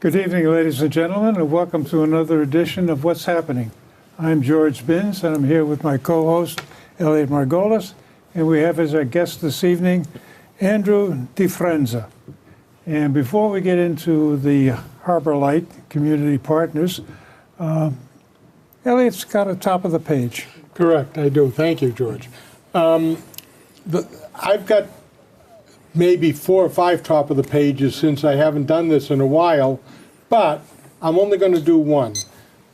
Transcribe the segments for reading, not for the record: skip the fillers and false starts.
Good evening, ladies and gentlemen, and welcome to another edition of What's Happening. I'm George Binns, and I'm here with my co-host, Elliot Margolis, and we have as our guest this evening, Andrew DeFranza. And before we get into the Harborlight Community Partners, Elliot's got a top of the page. Correct, I do. Thank you, George. I've got maybe 4 or 5 top of the pages since I haven't done this in a while, but I'm only going to do one.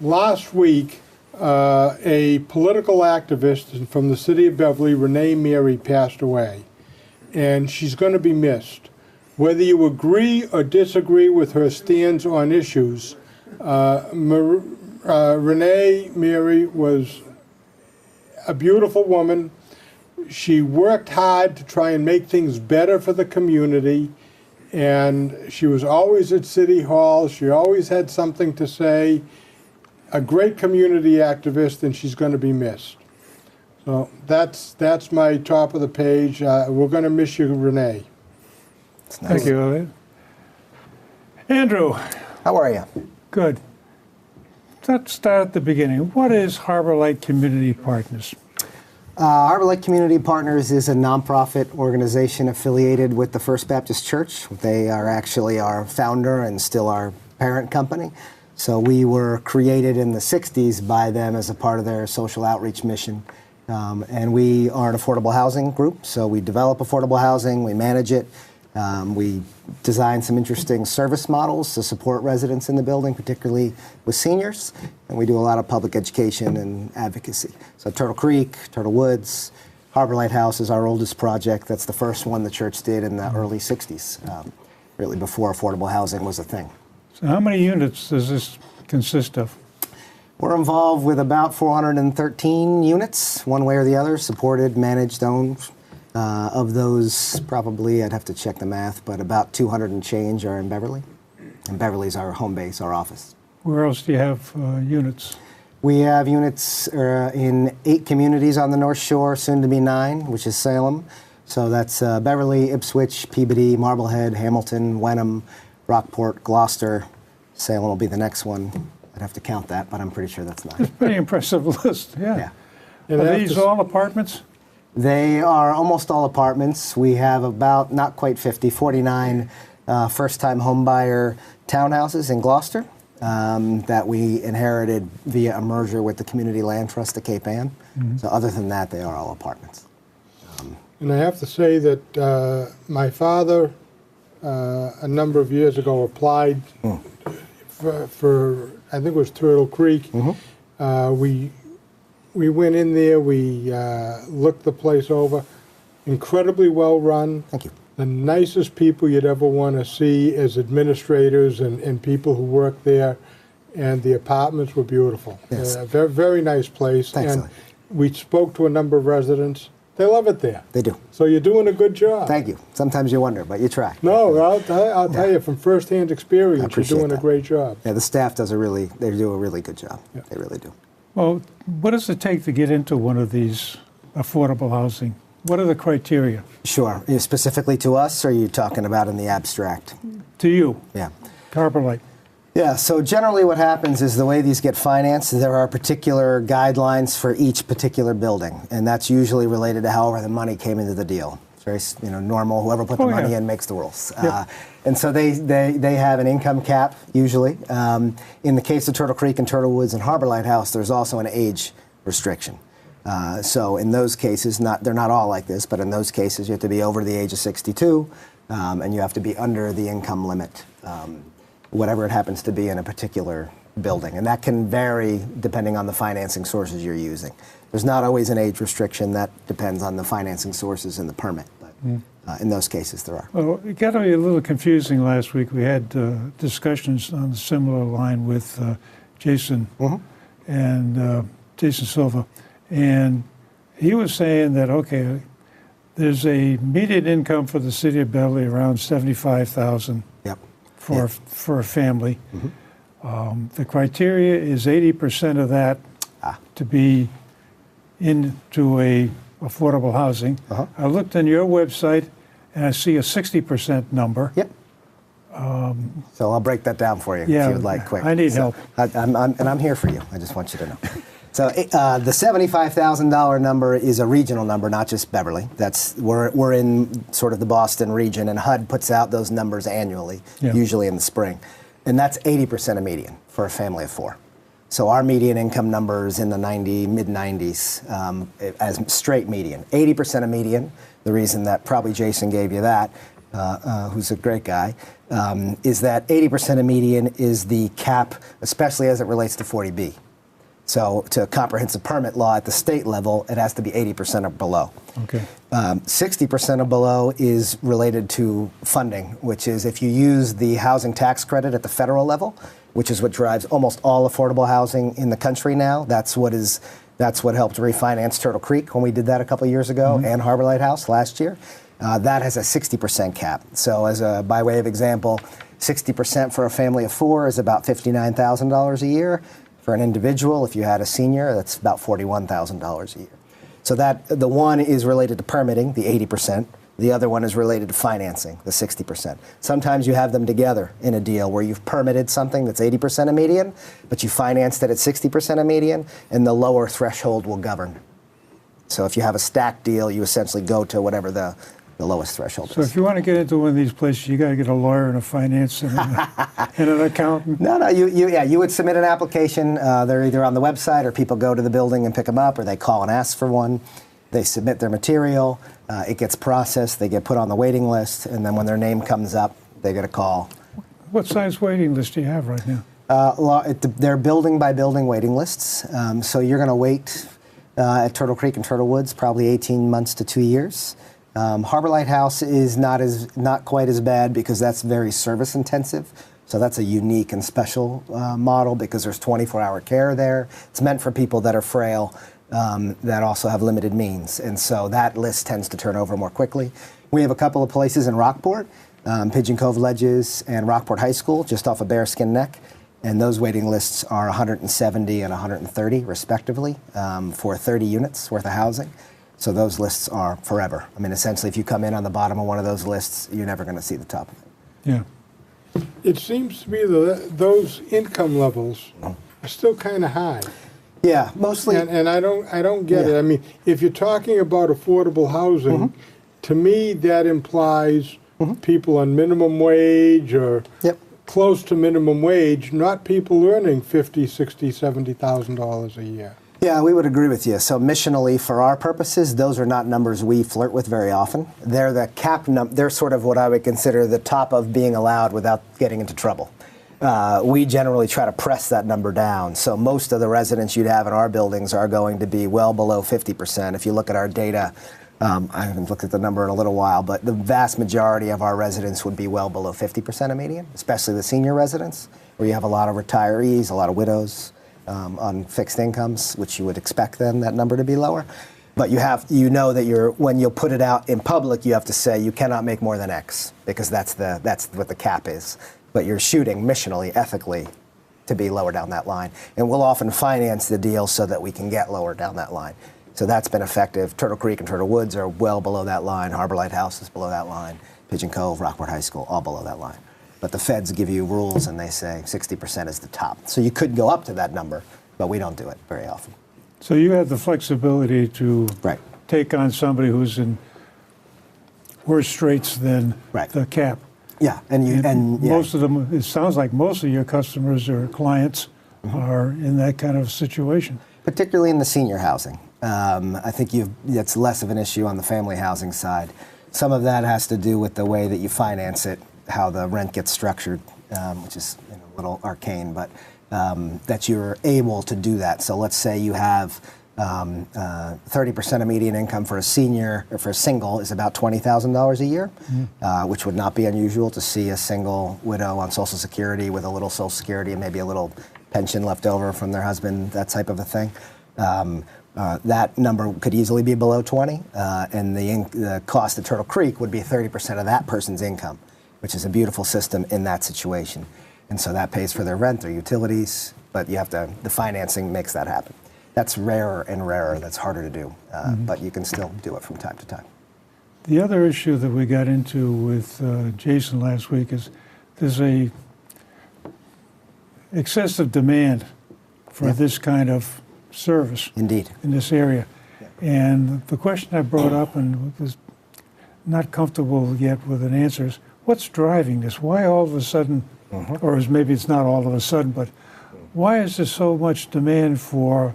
Last week, a political activist from the city of Beverly, Renee Mary, passed away, and she's going to be missed. Whether you agree or disagree with her stands on issues, Renee Mary was a beautiful woman. She worked hard to try and make things better for the community, and she was always at City Hall. She always had something to say. A great community activist, and she's going to be missed. So that's my top of the page. We're going to miss you, Renee. Nice. Thank you, Elliot. Andrew. How are you? Good. Let's start at the beginning. What is Harborlight Community Partners? Harborlight Community Partners is a nonprofit organization affiliated with the First Baptist Church. They are actually our founder and still our parent company. So we were created in the 60s by them as a part of their social outreach mission. And we are an affordable housing group. So we develop affordable housing, we manage it. We design some interesting service models to support residents in the building, particularly with seniors, and we do a lot of public education and advocacy. So Turtle Creek, Turtle Woods, Harborlight House is our oldest project. That's the first one the church did in the early 60s, really before affordable housing was a thing. So how many units does this consist of? We're involved with about 413 units, one way or the other, supported, managed, owned. Of those, probably, I'd have to check the math, but about 200 and change are in Beverly. And Beverly's our home base, our office. Where else do you have units? We have units in 8 communities on the North Shore, soon to be 9, which is Salem. So that's Beverly, Ipswich, Peabody, Marblehead, Hamilton, Wenham, Rockport, Gloucester. Salem will be the next one. I'd have to count that, but I'm pretty sure that's 9. It's a pretty impressive list, yeah. And Are these all apartments? They are almost all apartments. We have about, not quite 50, 49 first-time homebuyer townhouses in Gloucester that we inherited via a merger with the Community Land Trust of Cape Ann. Mm-hmm. So other than that, they are all apartments. And I have to say that my father, a number of years ago, applied for I think it was Turtle Creek. Mm-hmm. We went in there, we looked the place over. Incredibly well run. Thank you. The nicest people you'd ever want to see as administrators and people who work there. And the apartments were beautiful. Yes. Very, very nice place. Thanks, and Ellie. we spoke to a number of residents. They love it there. They do. So you're doing a good job. Thank you. Sometimes you wonder, but you try. No, I'll tell you from firsthand experience, you're doing a great job. Yeah, the staff does they do a really good job. Yeah. They really do. Well, what does it take to get into one of these affordable housing? What are the criteria? Sure. Specifically to us, or are you talking about in the abstract? To you. Yeah. Harborlight. Yeah, so generally what happens is the way these get financed, there are particular guidelines for each particular building, and that's usually related to however the money came into the deal. It's very normal. Whoever put the money in makes the rules. Yep. And so they have an income cap, usually. In the case of Turtle Creek and Turtle Woods and Harborlight House, there's also an age restriction. So in those cases, they're not all like this, but in those cases you have to be over the age of 62, and you have to be under the income limit, whatever it happens to be in a particular building. And that can vary depending on the financing sources you're using. There's not always an age restriction. That depends on the financing sources and the permit. But in those cases, there are. Well, it got to be a little confusing last week. We had discussions on a similar line with Jason and Jason Silva. And he was saying that, okay, there's a median income for the city of Beverly around $75,000 for a family. The criteria is 80% of that to be into a affordable housing. I looked on your website and I see a 60% number. Yep. So I'll break that down for you Yeah, if you would like quick. I need help. I'm here for you. I just want you to know. So the $75,000 number is a regional number, not just Beverly. We're in sort of the Boston region, and HUD puts out those numbers annually, usually in the spring. And that's 80% of median for a family of 4. So our median income number is in the mid-90s as straight median. 80% of median, the reason that probably Jason gave you that, who's a great guy, is that 80% of median is the cap, especially as it relates to 40B. So to comprehensive permit law at the state level, it has to be 80% or below. Okay. 60% or below is related to funding, which is if you use the housing tax credit at the federal level, which is what drives almost all affordable housing in the country now. That's what helped refinance Turtle Creek when we did that a couple of years ago, and Harborlight House last year. That has a 60% cap. So by way of example, 60% for a family of 4 is about $59,000 a year. For an individual, if you had a senior, that's about $41,000 a year. So the one is related to permitting, the 80%. The other one is related to financing, the 60%. Sometimes you have them together in a deal where you've permitted something that's 80% of median, but you financed it at 60% of median, and the lower threshold will govern. So if you have a stacked deal, you essentially go to whatever the lowest threshold So is. if you want to get into one of these places, you got to get a lawyer and a finance and an accountant. No, you would submit an application. They're either on the website, or people go to the building and pick them up, or they call and ask for one. They submit their material. It gets processed. They get put on the waiting list, and then when their name comes up, they get a call. What size waiting list do you have right now? They're building by building waiting lists. So you're going to wait at Turtle Creek and Turtle Woods probably 18 months to 2 years. Harborlight House is not quite as bad because that's very service intensive. So that's a unique and special model because there's 24-hour care there. It's meant for people that are frail, that also have limited means. And so that list tends to turn over more quickly. We have a couple of places in Rockport, Pigeon Cove Ledges and Rockport High School, just off of Bearskin Neck. And those waiting lists are 170 and 130, respectively, for 30 units worth of housing. So those lists are forever. I mean, essentially, if you come in on the bottom of one of those lists, you're never going to see the top of it. Yeah. It seems to me that those income levels are still kind of high. Yeah, mostly. And I don't get it. I mean, if you're talking about affordable housing, to me that implies people on minimum wage or close to minimum wage, not people earning $50,000, $60,000, $70,000 a year. Yeah, we would agree with you. So missionally, for our purposes, those are not numbers we flirt with very often. They're the cap they're sort of what I would consider the top of being allowed without getting into trouble. We generally try to press that number down. So most of the residents you'd have in our buildings are going to be well below 50%. If you look at our data, I haven't looked at the number in a little while, but the vast majority of our residents would be well below 50% of median, especially the senior residents, where you have a lot of retirees, a lot of widows. On fixed incomes, which you would expect then that number to be lower. But you know that when you put it out in public, you have to say you cannot make more than X because that's what the cap is. But you're shooting missionally, ethically, to be lower down that line. And we'll often finance the deal so that we can get lower down that line. So that's been effective. Turtle Creek and Turtle Woods are well below that line. Harborlight House is below that line. Pigeon Cove, Rockport High School, all below that line. But the feds give you rules and they say 60% is the top. So you could go up to that number, but we don't do it very often. So you have the flexibility to take on somebody who's in worse straits than the cap. Yeah, and most of them, it sounds like most of your customers or clients are in that kind of situation. Particularly in the senior housing. I think it's less of an issue on the family housing side. Some of that has to do with the way that you finance it, how the rent gets structured, which is a little arcane, but that you're able to do that. So let's say you have 30% of median income for a senior, or for a single, is about $20,000 a year, which would not be unusual to see a single widow on Social Security with a little Social Security and maybe a little pension left over from their husband, that type of a thing. That number could easily be below 20, and the cost of Turtle Creek would be 30% of that person's income, which is a beautiful system in that situation. And so that pays for their rent, their utilities, but the financing makes that happen. That's rarer and rarer. That's harder to do, but you can still do it from time to time. The other issue that we got into with Jason last week is there's a excessive demand for this kind of service. Indeed. In this area. And the question I brought up and was not comfortable yet with an answer is, what's driving this? Why all of a sudden, or maybe it's not all of a sudden, but why is there so much demand for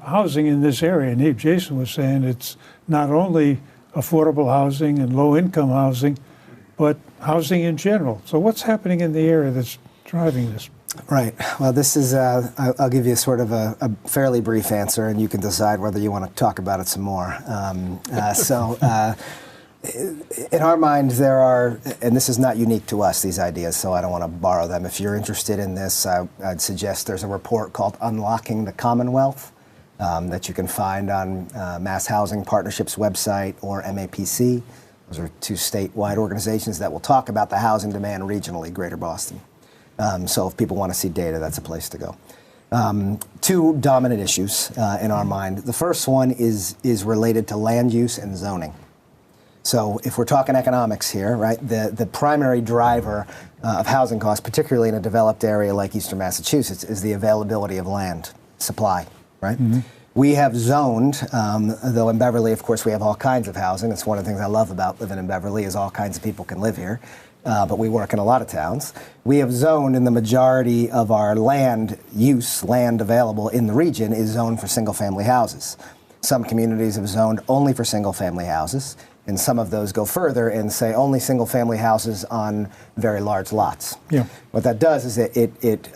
housing in this area? And Jason was saying it's not only affordable housing and low-income housing, but housing in general. So what's happening in the area that's driving this? Right. Well, this is, I'll give you sort of a fairly brief answer, and you can decide whether you want to talk about it some more. In our mind, there are, and this is not unique to us, these ideas, so I don't want to borrow them. If you're interested in this, I'd suggest there's a report called Unlocking the Commonwealth that you can find on Mass Housing Partnership's website or MAPC. Those are two statewide organizations that will talk about the housing demand regionally, Greater Boston. So if people want to see data, that's a place to go. Two dominant issues in our mind. The first one is related to land use and zoning. So if we're talking economics here, right, the primary driver of housing costs, particularly in a developed area like Eastern Massachusetts, is the availability of land, supply, right? We have zoned, though in Beverly, of course, we have all kinds of housing. That's one of the things I love about living in Beverly is all kinds of people can live here. But we work in a lot of towns. We have zoned in the majority of our land use, land available in the region is zoned for single-family houses. Some communities have zoned only for single-family houses, and some of those go further and say only single-family houses on very large lots. Yeah. What that does is it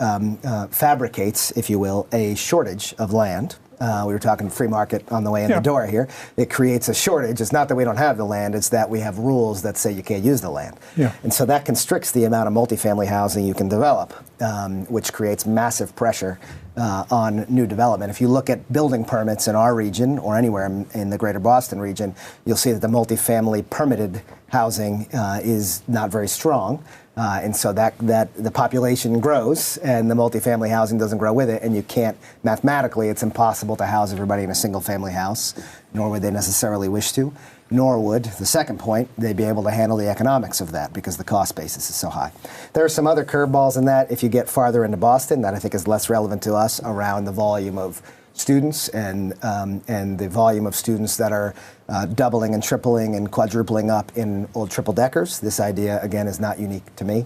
fabricates, if you will, a shortage of land. We were talking free market on the way in the door here. It creates a shortage. It's not that we don't have the land, it's that we have rules that say you can't use the land. Yeah. And so that constricts the amount of multifamily housing you can develop, which creates massive pressure on new development. If you look at building permits in our region or anywhere in the greater Boston region, you'll see that the multifamily permitted housing is not very strong. And so that the population grows and the multifamily housing doesn't grow with it, and you can't, mathematically, it's impossible to house everybody in a single family house, nor would they necessarily wish to, nor would, the second point, they be able to handle the economics of that because the cost basis is so high. There are some other curveballs in that if you get farther into Boston that I think is less relevant to us around the volume of students and the volume of students that are doubling and tripling and quadrupling up in old triple deckers. This idea, again, is not unique to me.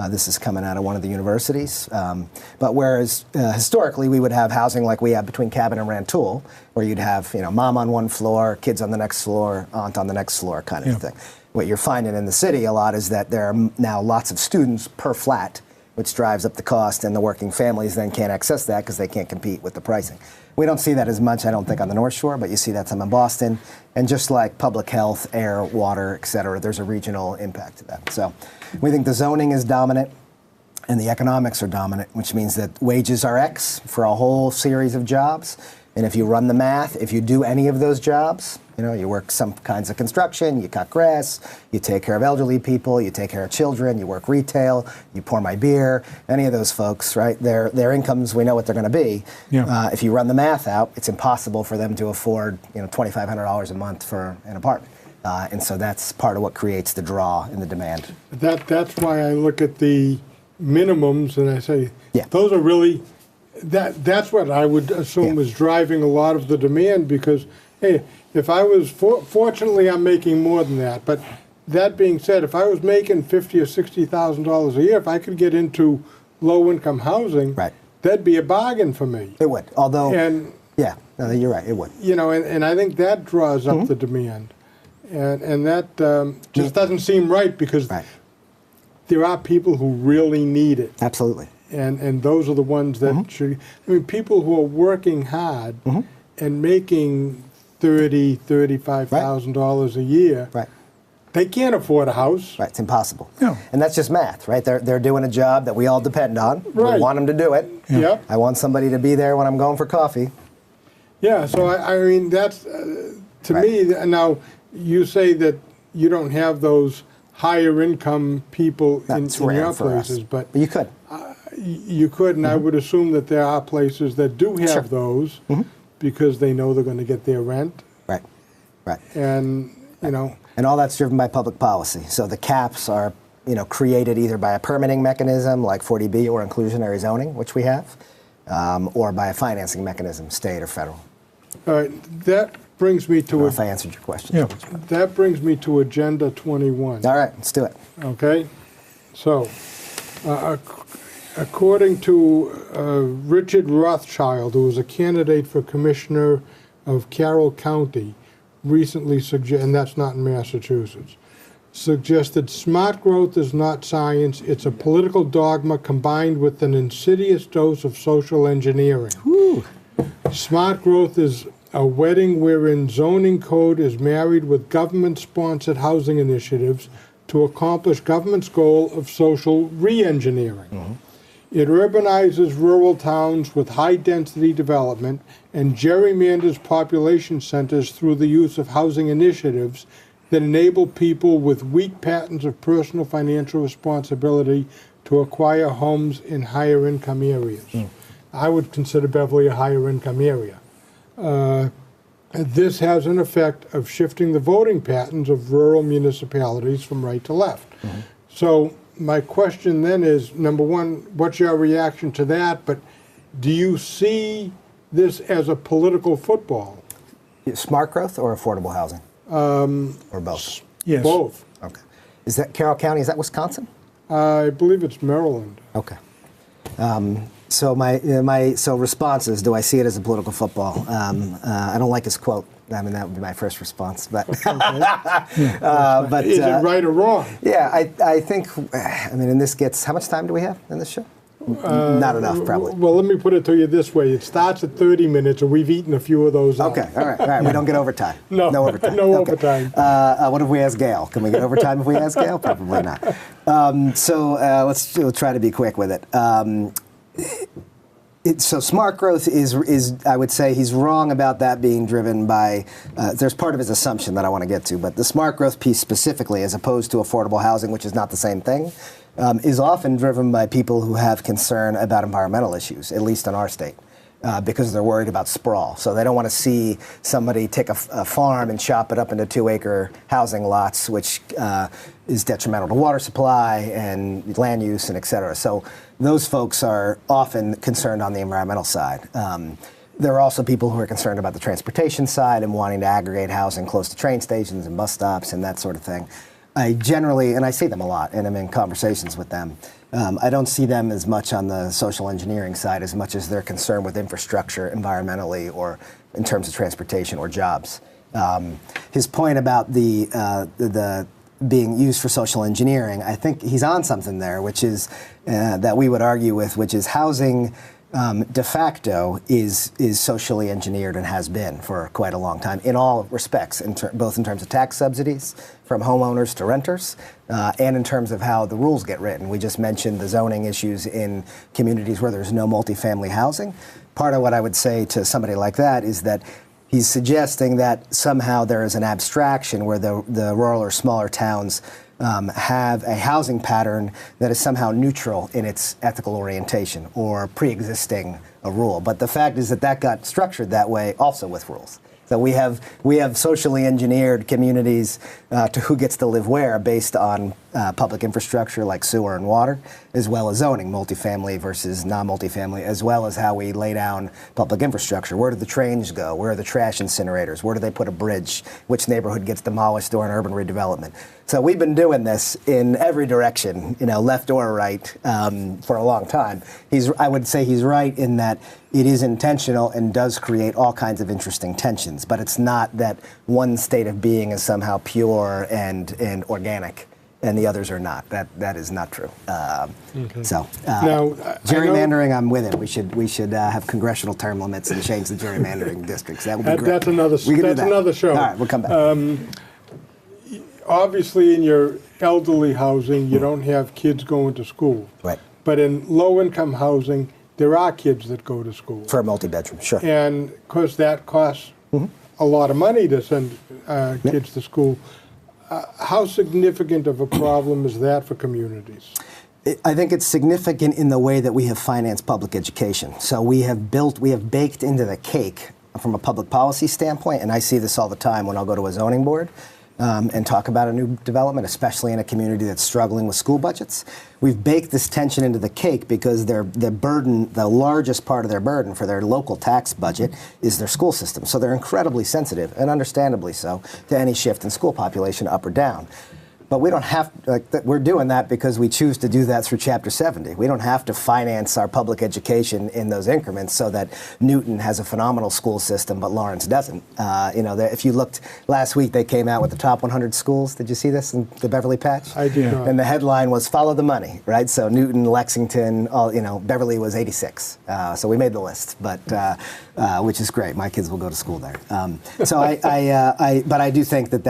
This is coming out of one of the universities. But whereas historically we would have housing like we have between Cabot and Rantoul, where you'd have mom on one floor, kids on the next floor, aunt on the next floor kind of thing. What you're finding in the city a lot is that there are now lots of students per flat, which drives up the cost, and the working families then can't access that because they can't compete with the pricing. We don't see that as much, I don't think, on the North Shore, but you see that some in Boston. And just like public health, air, water, et cetera, there's a regional impact to that. So we think the zoning is dominant and the economics are dominant, which means that wages are X for a whole series of jobs. And if you run the math, if you do any of those jobs, you work some kinds of construction, you cut grass, you take care of elderly people, you take care of children, you work retail, you pour my beer, any of those folks, right? Their incomes, we know what they're going to be. Yeah. If you run the math out, it's impossible for them to afford $2,500 a month for an apartment. And so that's part of what creates the draw in the demand. That's why I look at the minimums and I say, those are really, that's what I would assume is driving a lot of the demand because, hey, if I was, fortunately I'm making more than that, but that being said, if I was making $50,000 or $60,000 a year, if I could get into low-income housing, that'd be a bargain for me. It would, although, and, you're right, it would. And I think that draws up the demand. And that just doesn't seem right because there are people who really need it. Absolutely. And those are the ones that should, people who are working hard and making $35,000 a year, they can't afford a house. Right, it's impossible. No. And that's just math, right? They're doing a job that we all depend on. Right. We want them to do it. Yeah. I want somebody to be there when I'm going for coffee. Yeah, so I that's, to me, now you say that you don't have those higher income people in your places, but you could. You could, and I would assume that there are places that do have those because they know they're going to get their rent. Right. And, And all that's driven by public policy. So the caps are, created either by a permitting mechanism like 40B or inclusionary zoning, which we have, or by a financing mechanism, state or federal. All right, that brings me I to don't know if I answered your question. Yeah. that brings me to Agenda 21. All right, let's do it. Okay, so according to Richard Rothschild, who was a candidate for commissioner of Carroll County, recently and that's not in Massachusetts, suggested smart growth is not science, it's a political dogma combined with an insidious dose of social engineering. Woo. Smart growth is a wedding wherein zoning code is married with government-sponsored housing initiatives to accomplish government's goal of social re-engineering. Mm-hmm. It urbanizes rural towns with high-density development and gerrymanders population centers through the use of housing initiatives that enable people with weak patterns of personal financial responsibility to acquire homes in higher income areas. I would consider Beverly a higher income area. This has an effect of shifting the voting patterns of rural municipalities from right to left. So my question then is, number one, what's your reaction to that? But do you see this as a political football? Smart growth or affordable housing? Or both? Yes. Both. Okay. Is that Carroll County? Is that Wisconsin? I believe it's Maryland. Okay. So my response is, do I see it as a political football? I don't like his quote. I mean, that would be my first response. But but Is it right or wrong? Yeah, I think. I mean, and this gets. How much time do we have in this show? Not enough, probably. Well, let me put it to you this way. It starts at 30 minutes, and we've eaten a few of those out. Okay, all right. We don't get overtime. No, overtime. no Okay. overtime. What if we ask Gail? Can we get overtime if we ask Gail? Probably not. So we'll try to be quick with it. So smart growth is, I would say he's wrong about that being driven by, there's part of his assumption that I want to get to, but the smart growth piece specifically, as opposed to affordable housing, which is not the same thing, is often driven by people who have concern about environmental issues, at least in our state. Because they're worried about sprawl. So they don't want to see somebody take a farm and chop it up into 2-acre housing lots, which is detrimental to water supply and land use and et cetera. So those folks are often concerned on the environmental side. There are also people who are concerned about the transportation side and wanting to aggregate housing close to train stations and bus stops and that sort of thing. I generally, and I see them a lot, and I'm in conversations with them, I don't see them as much on the social engineering side as much as they're concerned with infrastructure environmentally or in terms of transportation or jobs. His point about the being used for social engineering, I think he's on something there, which is that we would argue with, which is housing de facto is socially engineered and has been for quite a long time in all respects, both in terms of tax subsidies from homeowners to renters, and in terms of how the rules get written. We just mentioned the zoning issues in communities where there's no multifamily housing. Part of what I would say to somebody like that is that he's suggesting that somehow there is an abstraction where the rural or smaller towns have a housing pattern that is somehow neutral in its ethical orientation or pre-existing a rule. But the fact is that got structured that way also with rules. So we have socially engineered communities to who gets to live where based on public infrastructure like sewer and water, as well as zoning, multifamily versus non-multifamily, as well as how we lay down public infrastructure. Where do the trains go? Where are the trash incinerators? Where do they put a bridge? Which neighborhood gets demolished during urban redevelopment? So we've been doing this in every direction, left or right, for a long time. I would say he's right in that it is intentional and does create all kinds of interesting tensions, but it's not that one state of being is somehow pure and organic and the others are not. That is not true. Okay. So Now, gerrymandering, I'm with it. We should have congressional term limits and change the gerrymandering districts. That would be great. That's another. That's another show. All right, we'll come back. Obviously, in your elderly housing, you don't have kids going to school. Right. But in low-income housing, there are kids that go to school. For a multi-bedroom, sure. And because that costs a lot of money to send kids to school, how significant of a problem is that for communities? I think it's significant in the way that we have financed public education. So we have baked into the cake from a public policy standpoint, and I see this all the time when I'll go to a zoning board, and talk about a new development, especially in a community that's struggling with school budgets. We've baked this tension into the cake because the burden, the largest part of their burden for their local tax budget is their school system. So they're incredibly sensitive, and understandably so, to any shift in school population up or down. But we don't have, we're doing that because we choose to do that through Chapter 70. We don't have to finance our public education in those increments so that Newton has a phenomenal school system, but Lawrence doesn't. If you looked last week, they came out with the top 100 schools. Did you see this in the Beverly patch? I did not. And the headline was "Follow the Money," right? So Newton, Lexington, Beverly was 86. So we made the list, but which is great. My kids will go to school there. But I do think that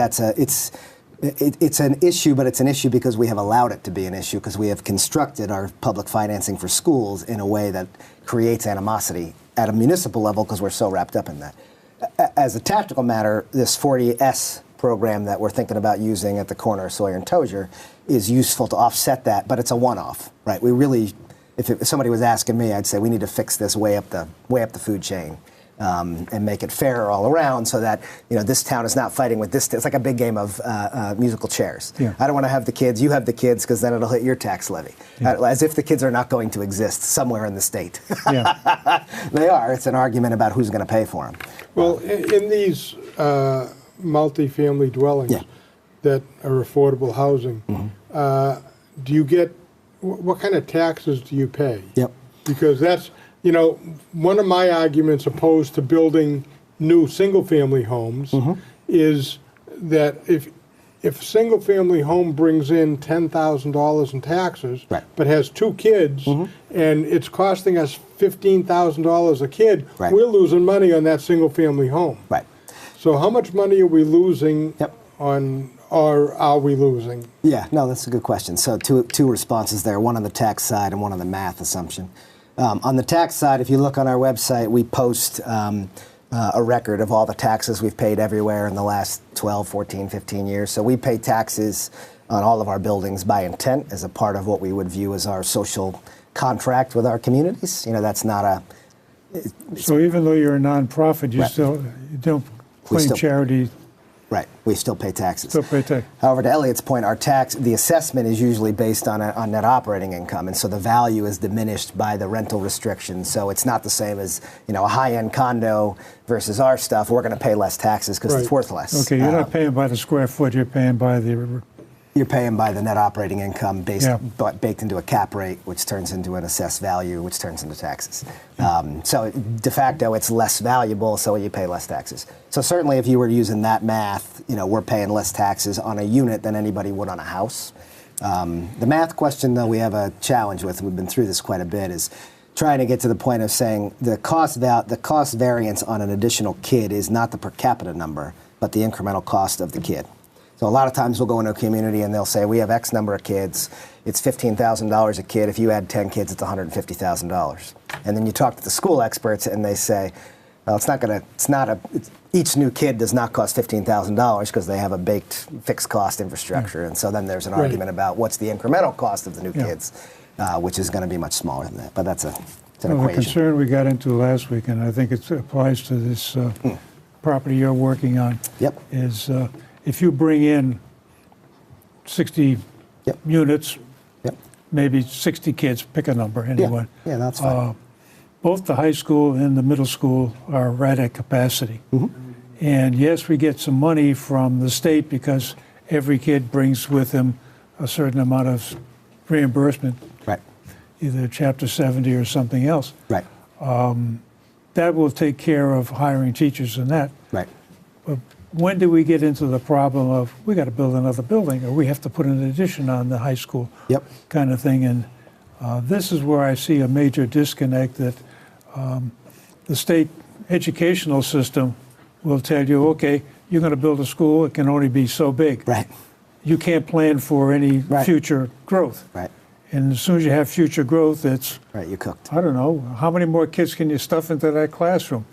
it's an issue, but it's an issue because we have allowed it to be an issue, because we have constructed our public financing for schools in a way that creates animosity at a municipal level because we're so wrapped up in that. As a tactical matter, this 40S program that we're thinking about using at the corner of Sohier-Tozer is useful to offset that, but it's a one-off, right? We really, if somebody was asking me, I'd say we need to fix this way up the food chain. And make it fairer all around so that this town is not fighting with this. It's like a big game of musical chairs. Yeah. I don't want to have the kids. You have the kids because then it'll hit your tax levy. Yeah. As if the kids are not going to exist somewhere in the state. Yeah. They are. It's an argument about who's going to pay for them. Well, in these multi-family dwellings that are affordable housing, do you get, what kind of taxes do you pay? Yep. Because that's, one of my arguments opposed to building new single-family homes is that if a single-family home brings in $10,000 in taxes, but has 2 kids, and it's costing us $15,000 a kid, we're losing money on that single-family home. Right. So how much money are we losing on, or are we losing? Yeah, no, that's a good question. So two responses there, one on the tax side and one on the math assumption. On the tax side, if you look on our website, we post a record of all the taxes we've paid everywhere in the last 12, 14, 15 years. So we pay taxes on all of our buildings by intent as a part of what we would view as our social contract with our communities. That's not a... So even though you're a nonprofit, you don't claim charity. Right, we still pay taxes. Still pay tax. However, to Elliot's point, the assessment is usually based on net operating income, and so the value is diminished by the rental restrictions. So it's not the same as a high-end condo versus our stuff. We're going to pay less taxes because it's worth less. Okay, you're not paying by the square foot. You're paying by the... You're paying by the net operating income baked into a cap rate, which turns into an assessed value, which turns into taxes. So de facto, it's less valuable, so you pay less taxes. So certainly if you were using that math, we're paying less taxes on a unit than anybody would on a house. The math question, though, we have a challenge with, and we've been through this quite a bit, is trying to get to the point of saying the cost variance on an additional kid is not the per capita number, but the incremental cost of the kid. So a lot of times we'll go into a community and they'll say, we have X number of kids, it's $15,000 a kid. If you add 10 kids, it's $150,000. And then you talk to the school experts and they say, well, each new kid does not cost $15,000 because they have a baked fixed cost infrastructure. And so then there's an argument about what's the incremental cost of the new kids, which is going to be much smaller than that. But that's an equation. The concern we got into last week, and I think it applies to this property you're working on, is if you bring in 60 units, maybe 60 kids, pick a number, anyone. Yeah, that's fine. Both the high school and the middle school are right at capacity. And yes, we get some money from the state because every kid brings with him a certain amount of reimbursement, either Chapter 70 or something else. That will take care of hiring teachers and that. But when do we get into the problem of we got to build another building or we have to put an addition on the high school kind of thing? And this is where I see a major disconnect that the state educational system will tell you, okay, you're going to build a school, it can only be so big. You can't plan for any future growth. And as soon as you have future growth, it's, you're cooked. I don't know, how many more kids can you stuff into that classroom?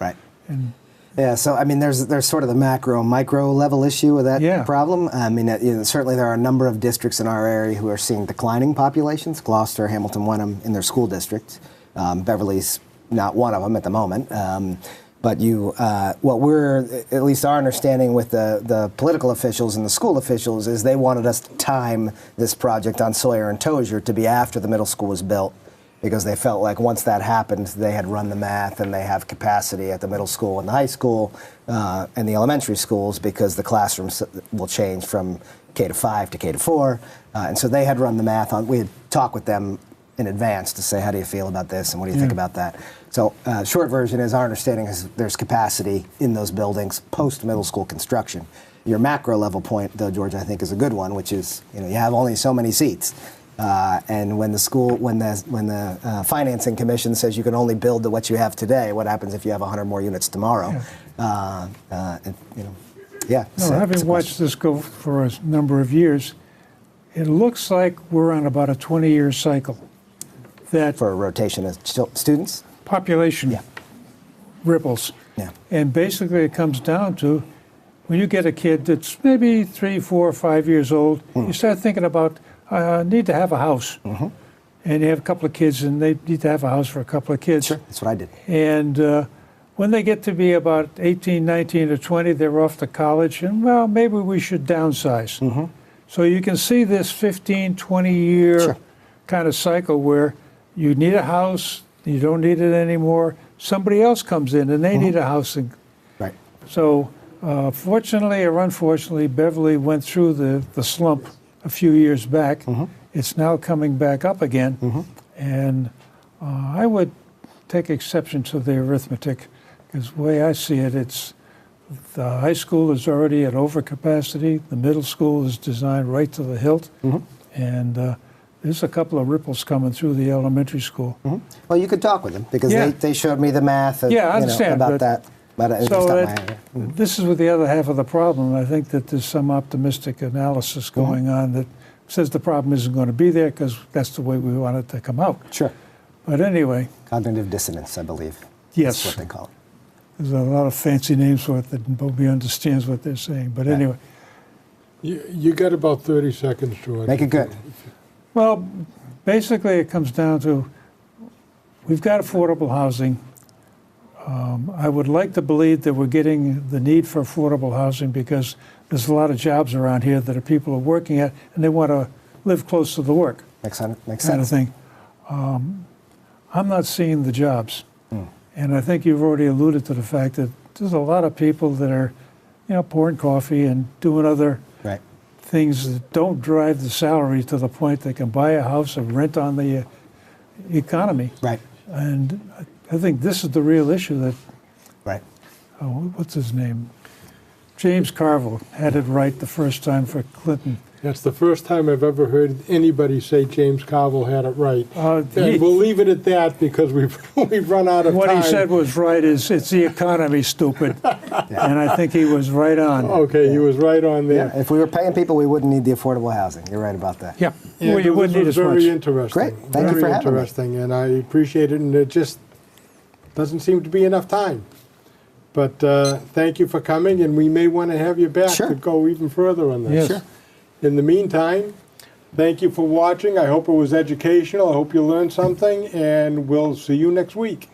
And yeah, so I mean, there's sort of the macro, micro level issue with that problem. I mean, certainly there are a number of districts in our area who are seeing declining populations. Gloucester, Hamilton, Wenham in their school districts. Beverly's not one of them at the moment. But what we're, at least our understanding with the political officials and the school officials is they wanted us to time this project on Sohier-Tozer to be after the middle school was built, because they felt like once that happened, they had run the math and they have capacity at the middle school and the high school and the elementary schools, because the classrooms will change from K to 5 to K to 4. And so they had run the math on, we had talked with them in advance to say, how do you feel about this and what do you think about that? So short version is our understanding is there's capacity in those buildings post middle school construction. Your macro level point, though, George, I think is a good one, which is, you have only so many seats. And when the financing commission says you can only build to what you have today, what happens if you have 100 more units tomorrow? Having watched this go for a number of years, it looks like we're on about a 20-year cycle. That for a rotation of students? Population ripples. Yeah. And basically it comes down to when you get a kid that's maybe 3, 4, 5 years old, you start thinking about, I need to have a house. And you have a couple of kids and they need to have a house for a couple of kids. Sure, that's what I did. And when they get to be about 18, 19, or 20, they're off to college and, well, maybe we should downsize. So you can see this 15, 20-year kind of cycle where you need a house, you don't need it anymore. Somebody else comes in and they need a house. And right. So fortunately or unfortunately, Beverly went through the slump a few years back. It's now coming back up again. And I would take exception to the arithmetic, because the way I see it, it's the high school is already at overcapacity. The middle school is designed right to the hilt. And there's a couple of ripples coming through the elementary school. Well, you could talk with them, because they showed me the math I understand, about that. But it so just this is with the other half of the problem. I think that there's some optimistic analysis going on that says the problem isn't going to be there because that's the way we want it to come out. Sure. But anyway. Cognitive dissonance, I believe. Yes. That's what they call it. There's a lot of fancy names for it that nobody understands what they're saying. But anyway. You got about 30 seconds, George. Make it good. Well, basically it comes down to we've got affordable housing. I would like to believe that we're getting the need for affordable housing because there's a lot of jobs around here that people are working at and they want to live close to the work. Makes sense. Kind of thing. I'm not seeing the jobs. And I think you've already alluded to the fact that there's a lot of people that are, pouring coffee and doing other things that don't drive the salary to the point they can buy a house and rent on the economy. Right. And I think this is the real issue that, what's his name? James Carville had it right the first time for Clinton. That's the first time I've ever heard anybody say James Carville had it right. And we'll leave it at that because we've run out of time. What he said was right is it's the economy, stupid. And I think he was right on. Okay, he was right on there. Yeah. If we were paying people, we wouldn't need the affordable housing. You're right about that. Yeah, well, you wouldn't need as much. Very interesting. Great. Thank you for having me. Very interesting, and I appreciate it, and it just doesn't seem to be enough time. But thank you for coming, and we may want to have you back to go even further on this. Yes. In the meantime, thank you for watching. I hope it was educational. I hope you learned something, and we'll see you next week.